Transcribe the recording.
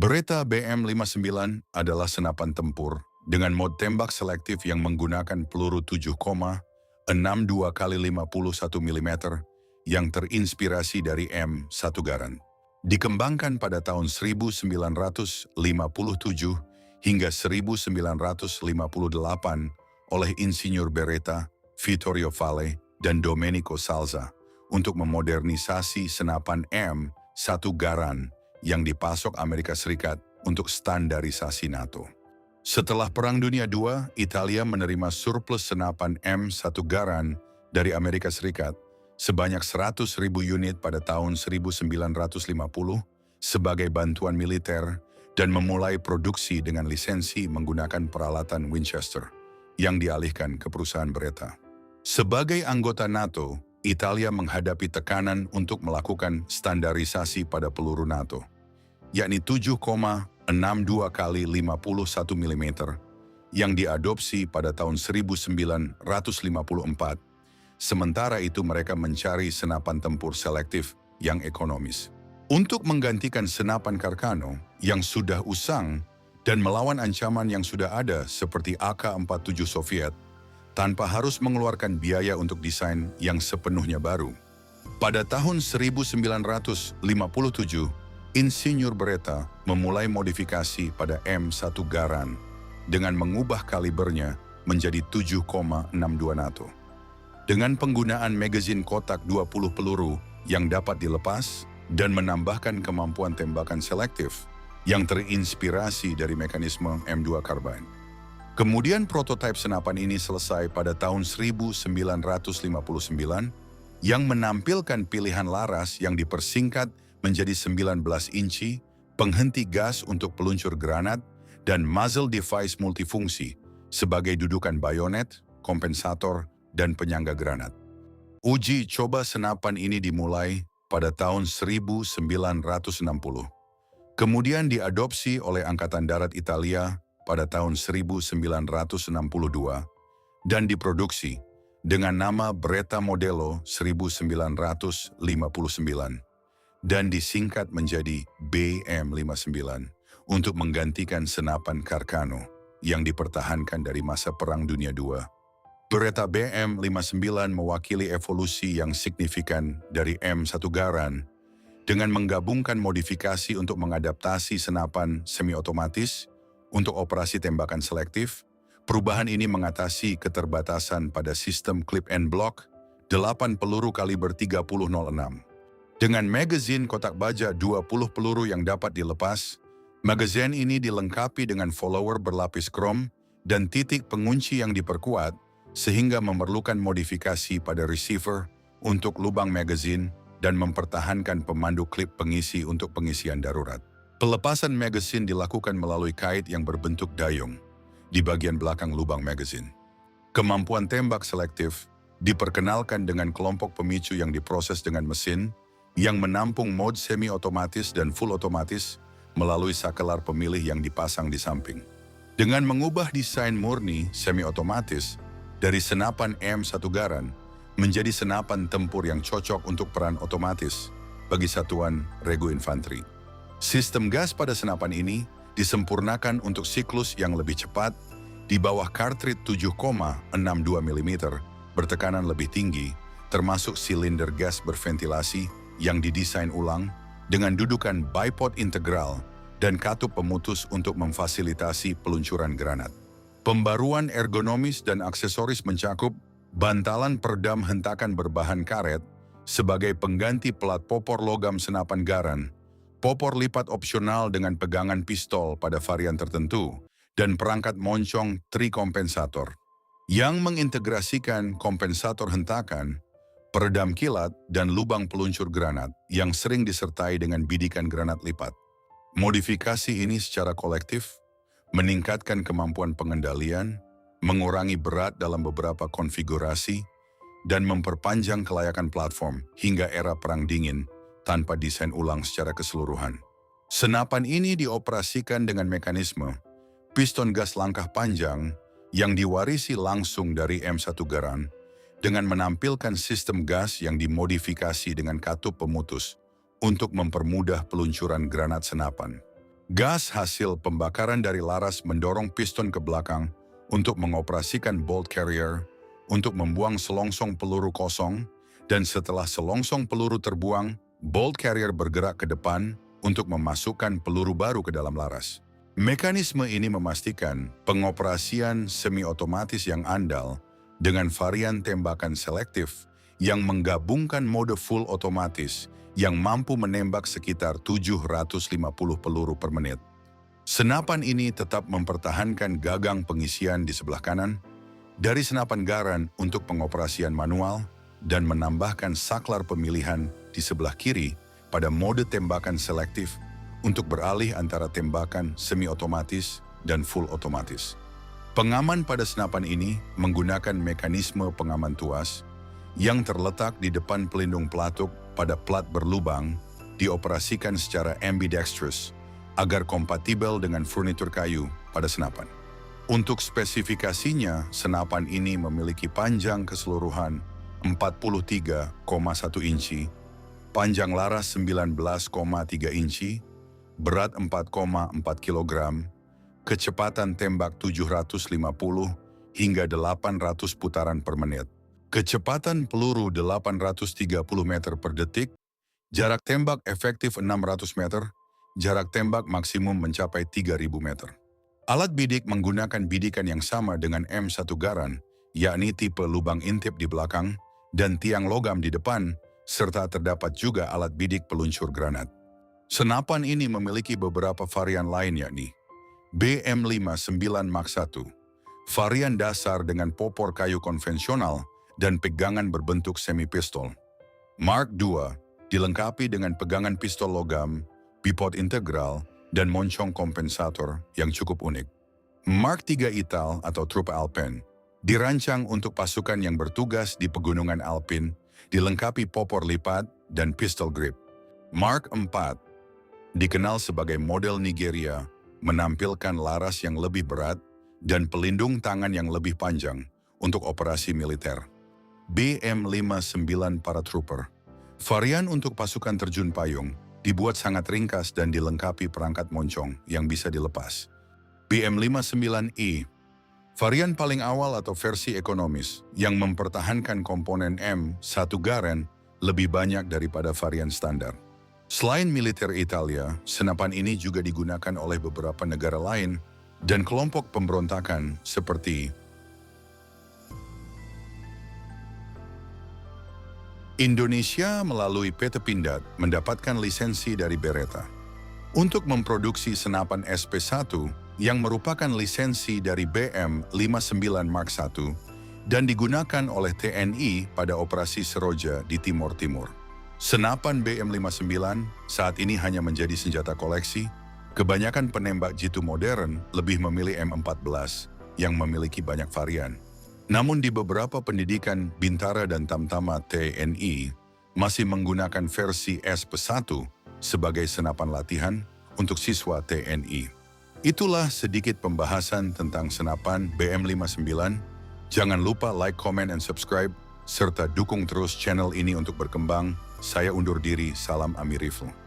Beretta BM-59 adalah senapan tempur dengan mod tembak selektif yang menggunakan peluru 7,62 kali 51 mm yang terinspirasi dari M1 Garand. Dikembangkan pada tahun 1957 hingga 1958 oleh insinyur Beretta, Vittorio Valle, dan Domenico Salza untuk memodernisasi senapan M1 Garand yang dipasok Amerika Serikat untuk standarisasi NATO. Setelah Perang Dunia II, Italia menerima surplus senapan M1 Garand dari Amerika Serikat sebanyak 100.000 unit pada tahun 1950 sebagai bantuan militer dan memulai produksi dengan lisensi menggunakan peralatan Winchester yang dialihkan ke perusahaan Beretta. Sebagai anggota NATO, Italia menghadapi tekanan untuk melakukan standarisasi pada peluru NATO, yakni 7,62 kali 51 mm yang diadopsi pada tahun 1954. Sementara itu mereka mencari senapan tempur selektif yang ekonomis. Untuk menggantikan senapan Carcano yang sudah usang dan melawan ancaman yang sudah ada seperti AK-47 Soviet, tanpa harus mengeluarkan biaya untuk desain yang sepenuhnya baru. Pada tahun 1957, Insinyur Beretta memulai modifikasi pada M1 Garand dengan mengubah kalibernya menjadi 7,62 NATO. Dengan penggunaan magazin kotak 20 peluru yang dapat dilepas dan menambahkan kemampuan tembakan selektif yang terinspirasi dari mekanisme M2 Carbine. Kemudian prototipe senapan ini selesai pada tahun 1959 yang menampilkan pilihan laras yang dipersingkat menjadi 19 inci, penghenti gas untuk peluncur granat, dan muzzle device multifungsi sebagai dudukan bayonet, kompensator, dan penyangga granat. Uji coba senapan ini dimulai pada tahun 1960. Kemudian diadopsi oleh Angkatan Darat Italia pada tahun 1962 dan diproduksi dengan nama Beretta Modello 1959 dan disingkat menjadi BM-59 untuk menggantikan senapan Carcano yang dipertahankan dari masa Perang Dunia II. Beretta BM-59 mewakili evolusi yang signifikan dari M1 Garand dengan menggabungkan modifikasi untuk mengadaptasi senapan semi-otomatis untuk operasi tembakan selektif. Perubahan ini mengatasi keterbatasan pada sistem clip and block 8 peluru kaliber 3006. Dengan magazin kotak baja 20 peluru yang dapat dilepas, magazin ini dilengkapi dengan follower berlapis krom dan titik pengunci yang diperkuat sehingga memerlukan modifikasi pada receiver untuk lubang magazin dan mempertahankan pemandu klip pengisi untuk pengisian darurat. Pelepasan magazin dilakukan melalui kait yang berbentuk dayung di bagian belakang lubang magazin. Kemampuan tembak selektif diperkenalkan dengan kelompok pemicu yang diproses dengan mesin yang menampung mode semi-otomatis dan full otomatis melalui sakelar pemilih yang dipasang di samping. Dengan mengubah desain murni semi-otomatis dari senapan M1 Garand menjadi senapan tempur yang cocok untuk peran otomatis bagi satuan regu infanteri. Sistem gas pada senapan ini disempurnakan untuk siklus yang lebih cepat di bawah cartridge 7,62 mm bertekanan lebih tinggi, termasuk silinder gas berventilasi yang didesain ulang dengan dudukan bipod integral dan katup pemutus untuk memfasilitasi peluncuran granat. Pembaruan ergonomis dan aksesoris mencakup bantalan peredam hentakan berbahan karet sebagai pengganti pelat popor logam senapan Garand, popor lipat opsional dengan pegangan pistol pada varian tertentu, dan perangkat moncong trikompensator yang mengintegrasikan kompensator hentakan, peredam kilat, dan lubang peluncur granat yang sering disertai dengan bidikan granat lipat. Modifikasi ini secara kolektif meningkatkan kemampuan pengendalian, mengurangi berat dalam beberapa konfigurasi, dan memperpanjang kelayakan platform hingga era Perang Dingin tanpa desain ulang secara keseluruhan. Senapan ini dioperasikan dengan mekanisme piston gas langkah panjang yang diwarisi langsung dari M1 Garand dengan menampilkan sistem gas yang dimodifikasi dengan katup pemutus untuk mempermudah peluncuran granat senapan. Gas hasil pembakaran dari laras mendorong piston ke belakang untuk mengoperasikan bolt carrier, untuk membuang selongsong peluru kosong, dan setelah selongsong peluru terbuang, bolt carrier bergerak ke depan untuk memasukkan peluru baru ke dalam laras. Mekanisme ini memastikan pengoperasian semi-otomatis yang andal dengan varian tembakan selektif yang menggabungkan mode full otomatis yang mampu menembak sekitar 750 peluru per menit. Senapan ini tetap mempertahankan gagang pengisian di sebelah kanan dari senapan garan untuk pengoperasian manual dan menambahkan saklar pemilihan di sebelah kiri pada mode tembakan selektif untuk beralih antara tembakan semi-otomatis dan full otomatis. Pengaman pada senapan ini menggunakan mekanisme pengaman tuas yang terletak di depan pelindung pelatuk pada plat berlubang, dioperasikan secara ambidextrous agar kompatibel dengan furnitur kayu pada senapan. Untuk spesifikasinya, senapan ini memiliki panjang keseluruhan 43,1 inci, panjang laras 19,3 inci, berat 4,4 kg, kecepatan tembak 750 hingga 800 putaran per menit, kecepatan peluru 830 meter per detik, jarak tembak efektif 600 meter, jarak tembak maksimum mencapai 3.000 meter. Alat bidik menggunakan bidikan yang sama dengan M1 Garand, yakni tipe lubang intip di belakang dan tiang logam di depan, serta terdapat juga alat bidik peluncur granat. Senapan ini memiliki beberapa varian lain yakni BM59 Mark I, varian dasar dengan popor kayu konvensional dan pegangan berbentuk semi-pistol. Mark II dilengkapi dengan pegangan pistol logam, bipod integral, dan moncong kompensator yang cukup unik. Mark III Ital atau Truppe Alpin dirancang untuk pasukan yang bertugas di pegunungan Alpin, dilengkapi popor lipat dan pistol grip. Mark IV dikenal sebagai model Nigeria, menampilkan laras yang lebih berat dan pelindung tangan yang lebih panjang untuk operasi militer. BM59 Paratrooper, varian untuk pasukan terjun payung, dibuat sangat ringkas dan dilengkapi perangkat moncong yang bisa dilepas. BM59E, varian paling awal atau versi ekonomis yang mempertahankan komponen M1 Garand lebih banyak daripada varian standar. Selain militer Italia, senapan ini juga digunakan oleh beberapa negara lain dan kelompok pemberontakan seperti Indonesia melalui PT Pindad mendapatkan lisensi dari Beretta untuk memproduksi senapan SP1 yang merupakan lisensi dari BM59 Mark I dan digunakan oleh TNI pada operasi Seroja di Timur Timur. Senapan BM59 saat ini hanya menjadi senjata koleksi. Kebanyakan penembak jitu modern lebih memilih M14 yang memiliki banyak varian. Namun di beberapa pendidikan Bintara dan Tamtama TNI masih menggunakan versi SP1 sebagai senapan latihan untuk siswa TNI. Itulah sedikit pembahasan tentang senapan BM59. Jangan lupa like, comment, and subscribe, serta dukung terus channel ini untuk berkembang. Saya undur diri, salam Ami Rifle.